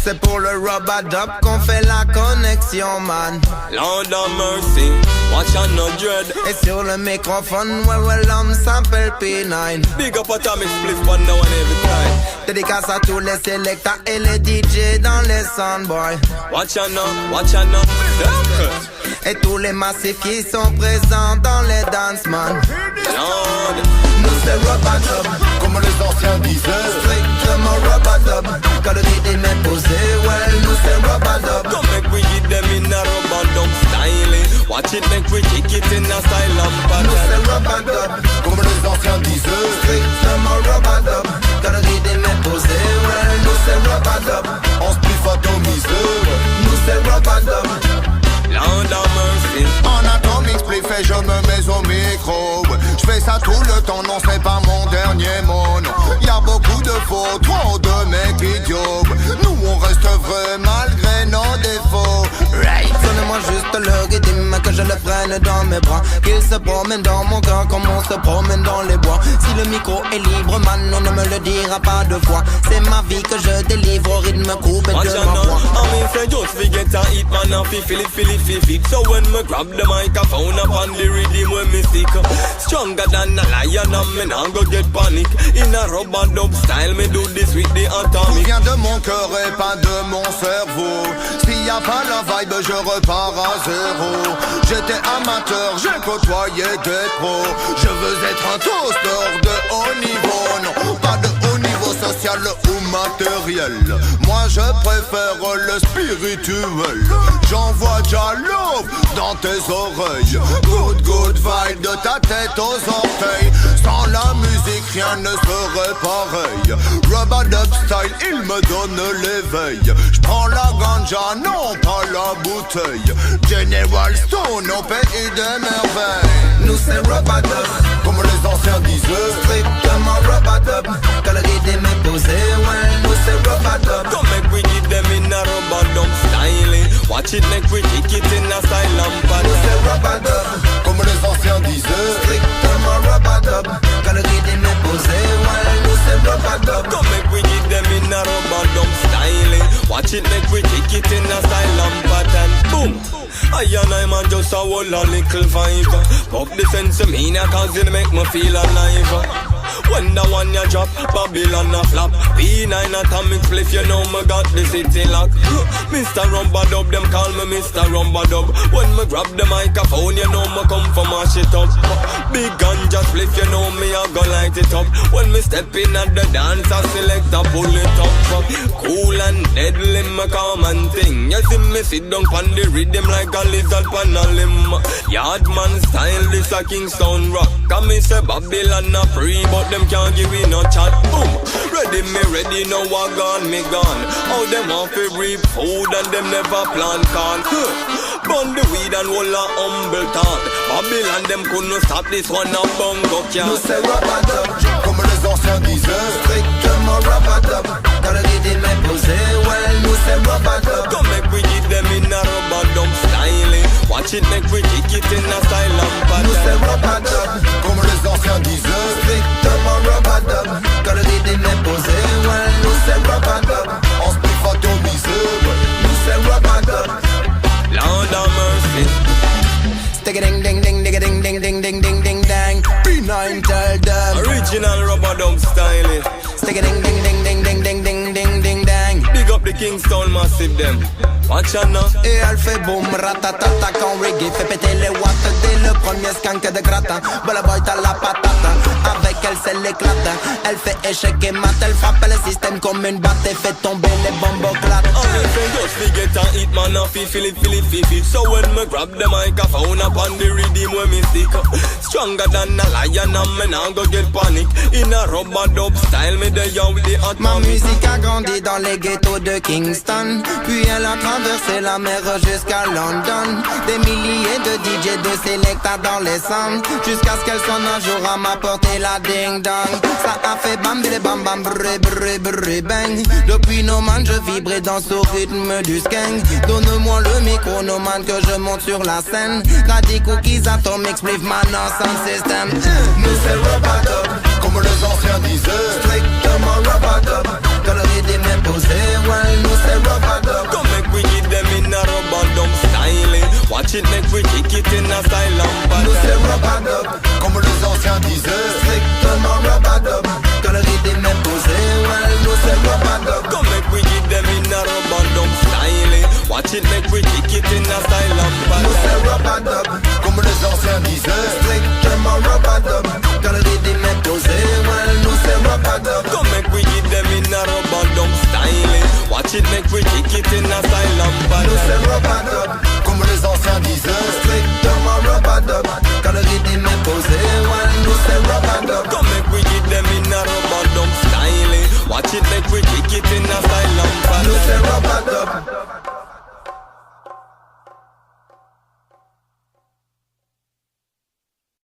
C'est pour le rub-a-dub qu'on fait la connexion, man. Lord of mercy, watch out no dread. Et sur le microphone, ouais, l'homme s'appelle P9. Big up Atomic Spliff, but no one every time. Dédicace à tous les selectors et les DJ dans les soundboys. Watch out no. Et tous les massifs qui sont présents dans les dance, man. Lord. Nous c'est rub-a-dub, comme les anciens disaient. strictement rub-a-dub. Quand le rythme est posé, well, nous c'est rub-a-dub. Come make we hit them in a rub-a-dub style. Watch it make we kick it in a style and Nous pattern. c'est rub-a-dub, Comme les anciens disaient. strictement rub-a-dub. Quand le rythme est posé, well, nous c'est rub-a-dub. On spliff atomisé. Nous c'est rub-a-dub. Lord of mercy. En atomic spliff et je me mets au micro. Je fais ça tout le temps, non c'est pas mon dernier mot, non. Y'a beaucoup de faux, trop de mecs idiots. Nous on reste vrai malgré nos défauts. Right. Donnez-moi juste le rythme, que je le prenne dans mes bras. Qu'il se promène dans mon cœur comme on se promène dans les bois. Si le micro est libre, man, on ne me le dira pas deux fois. C'est ma vie que je délivre au rythme coupé Watch de out ma now. voix. I mean say just forget a hit man and feel it. So when me grab the microphone upon the rhythm when me stick, stronger than a lion and me nah go get panic. In a rub-a-dub style me do this with the Tout atomic. vient de mon cœur et pas de mon cerveau. S'il y a pas la vibe, je repars à zéro. J'étais amateur, j'ai côtoyé des pros. Je veux être un toaster de haut niveau. Non, pas de haut niveau social ou matériel. Moi je préfère le spirituel. J'envoie déjà love dans tes oreilles. Good vibe de ta tête aux orteils. Sans la musique rien ne serait pareil. Rub-a-dub style, il me donne l'éveil. J'prends la ganja, non pas la bouteille. General Stone au pays des merveilles. Nous c'est rub-a-dub, Comme les anciens disaient. strictement rub-a-dub. Quand le rythme est posé, well, nous c'est rub-a-dub. Come make we give them in a rub-a-dub style. Watch it make we kick it in a style and Nous pattern. c'est rub-a-dub, Comme les anciens disaient. strictement rub-a-dub. Quand le rythme est posé, well, nous c'est rub-a-dub. Come make we give them in a rub-a-dub style. Watch it make we kick it in a style and pattern. Boom. I and I man just a whole a little vibe. Pop the sense of me now cause it make me feel alive. When the one ya drop, Babylon a flop. P9 Atomic Spliff, you know me got the city lock. Mr. Rub-a-dub, them call me Mr. Rub-a-dub. When me grab the microphone, you know me come for mash it up. Big ganja spliff, you know me I go light it up. When me step in at the dance, I select a pull it up. Cool and deadly, me common thing. You see me sit down pon the rhythm like a lizard pon a limb. Yardman style, this a Kingston rock. Come me say Babylon a free, but them can't give me no chat. Boom. Ready me ready, now I gone, me gone. How them want to reap food and them never plant corn. Burn the weed and hold a humble thought. Babylon them couldn't stop this one a bongo cat. Nous c'est rub-a-dub, Comme les anciens disaient. strictement rub-a-dub. Quand le rythme est posé, well, nous c'est rub-a-dub. Come make we give them in a rub-a-dub style. Watch it make we kick it in a style and Nous c'est pattern. rub-a-dub, Comme les anciens disaient. strictement rub-a-dub. Quand le rythme est posé, well, nous c'est rub-a-dub. On spliff atomisé. Nous c'est rub-a-dub. Lord of mercy. Stick a ding ding ding ding ding ding ding ding ding ding dang. P9 tell them. Original rub-a-dub style. Stick a ding ding ding ding ding ding ding ding ding dang. Big up the Kingston massive them. Watch out now. Et elle fait boum ratatata quand reggae fait péter les watts. Dès le premier skank de gratin, Bella Boy t'as la patate. Avec elle c'est l'éclate. Elle fait échec et mat. Elle frappe le système comme une batte et fait tomber les bombes clates. I mean, say just forget and eat man and feel it. So when me grab the microphone upon the rhythm when me stick, stronger than a lion and me now go get panic. In a rub-a-dub style, me there young with the Ma atomic. musique a grandi dans les ghettos de Kingston. Puis elle a traversé la mer jusqu'à London. Des milliers de DJ de Selecta dans les centres. Jusqu'à ce qu'elle sonne un jour à ma porte et la ding dong. Ça a fait bam bile bam bam brrr brrr brrr bang. Depuis No Man je vibrais dans ce rythme du skank. Donne-moi le micro No Man que je monte sur la scène. Grady Cookies Atomic Spliff Man Sound System. Nous c'est rub-a-dub, Comme les anciens disaient. strictement rub-a-dub. Quand le rythme est posé, well, nous c'est rub-a-dub. Watch it, make we kick it in a style and pattern. Nous c'est rub and dub, Comme les anciens disaient, strict